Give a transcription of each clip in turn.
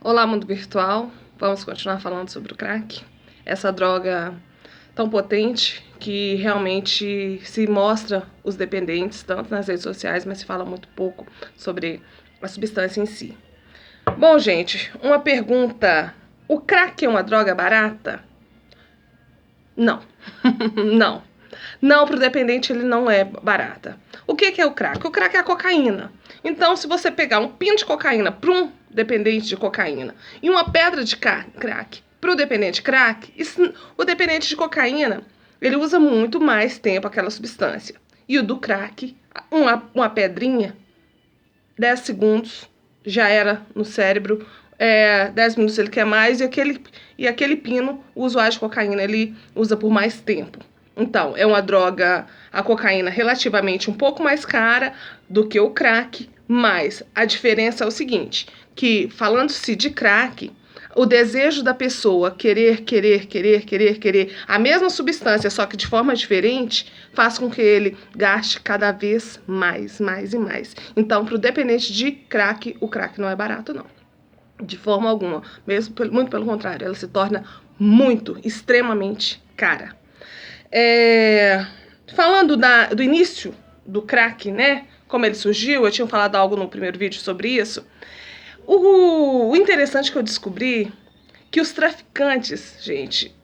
Olá, mundo virtual. Vamos continuar falando sobre o crack. Essa droga tão potente que realmente se mostra os dependentes, tanto nas redes sociais, mas se fala muito pouco sobre a substância em si. Bom, gente, uma pergunta. O crack é uma droga barata? Não. Não. Não, para o dependente ele não é barata. O que é o crack? O crack é a cocaína. Então, se você pegar um pino de cocaína para um dependente de cocaína e uma pedra de crack para o dependente crack, o dependente de cocaína ele usa muito mais tempo aquela substância. E o do crack, uma pedrinha, 10 segundos já era no cérebro, 10 minutos ele quer mais, e aquele pino, o usuário de cocaína, ele usa por mais tempo. Então, é uma droga, a cocaína, relativamente um pouco mais cara do que o crack, mas a diferença é o seguinte, que falando-se de crack, o desejo da pessoa querer a mesma substância, só que de forma diferente, faz com que ele gaste cada vez mais. Então, para o dependente de crack, o crack não é barato, não. De forma alguma. Muito pelo contrário, ela se torna extremamente cara. Falando do início do crack, né? Como ele surgiu, eu tinha falado algo no primeiro vídeo sobre isso. O interessante que eu descobri que os traficantes, gente,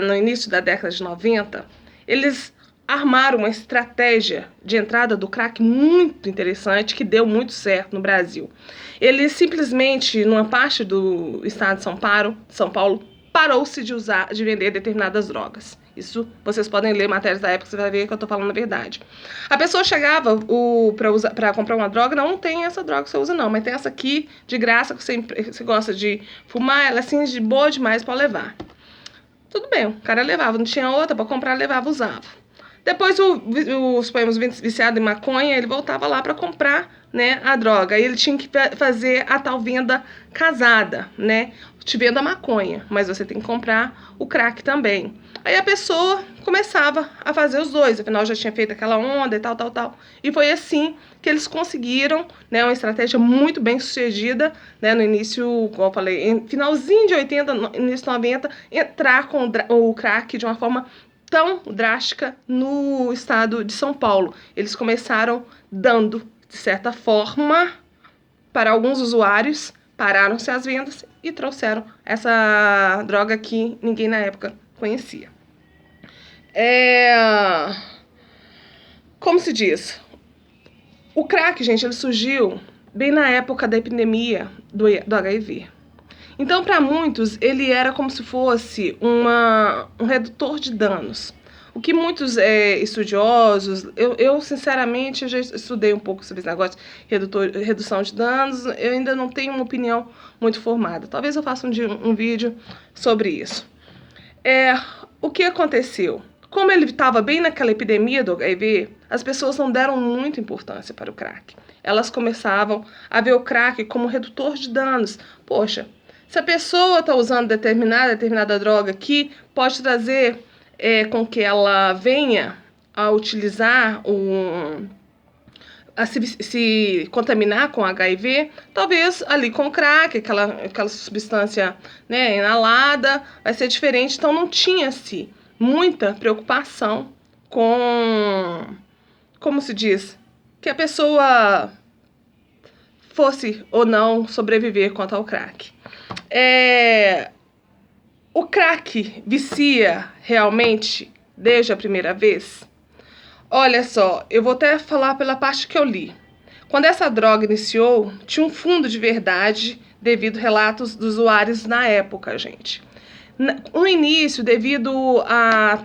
no início da década de 90, eles armaram uma estratégia de entrada do crack muito interessante, que deu muito certo no Brasil. Eles simplesmente, numa parte do estado de São Paulo, parou-se de vender determinadas drogas. Isso vocês podem ler matérias da época, você vai ver que eu tô falando a verdade. A pessoa chegava para comprar uma droga, não tem essa droga que você usa não, mas tem essa aqui de graça que você gosta de fumar, ela é assim de boa demais para levar. Tudo bem, o cara levava, não tinha outra para comprar, levava, usava. Depois suponhamos viciado em maconha, ele voltava lá para comprar, né, a droga. Aí ele tinha que fazer a tal venda casada, né? Te vendo a maconha, mas você tem que comprar o crack também. Aí a pessoa começava a fazer os dois, afinal já tinha feito aquela onda e tal. E foi assim que eles conseguiram, né, uma estratégia muito bem sucedida, né, no início, como eu falei, finalzinho de 80, início de 90, entrar com o crack de uma forma tão drástica no estado de São Paulo. Eles começaram dando, de certa forma, para alguns usuários, pararam-se as vendas e trouxeram essa droga que ninguém na época conhecia. Como se diz? O crack, gente, ele surgiu bem na época da epidemia do HIV. Então, para muitos, ele era como se fosse um redutor de danos. O que muitos estudiosos, eu sinceramente eu já estudei um pouco sobre esse negócio de redução de danos, eu ainda não tenho uma opinião muito formada. Talvez eu faça um vídeo sobre isso. O que aconteceu? Como ele estava bem naquela epidemia do HIV, as pessoas não deram muita importância para o crack. Elas começavam a ver o crack como redutor de danos. Poxa, se a pessoa está usando determinada droga aqui, pode trazer com que ela venha a utilizar a se contaminar com HIV, talvez ali com crack, aquela substância, né, inalada, vai ser diferente. Então não tinha-se muita preocupação com, como se diz, que a pessoa fosse ou não sobreviver quanto ao crack. O crack vicia realmente desde a primeira vez? Olha só, eu vou até falar pela parte que eu li. Quando essa droga iniciou, tinha um fundo de verdade devido a relatos dos usuários na época, gente. No início, devido a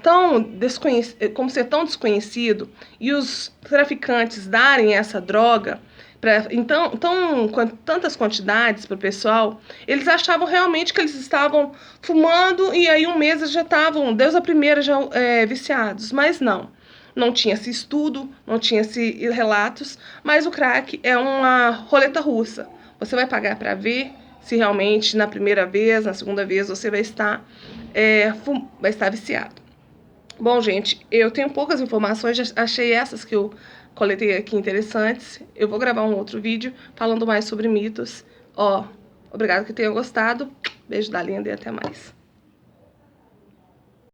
como ser tão desconhecido e os traficantes darem essa droga, com tantas quantidades para o pessoal, eles achavam realmente que eles estavam fumando e aí um mês eles já estavam, Deus a primeira, já viciados. Mas não tinha-se estudo, não tinha-se relatos, mas o crack é uma roleta russa. Você vai pagar para ver se realmente na primeira vez, na segunda vez, você vai estar viciado. Bom, gente, eu tenho poucas informações, achei essas que eu coletei aqui interessantes. Eu vou gravar um outro vídeo falando mais sobre mitos. Obrigada que tenham gostado. Beijo da linda e até mais.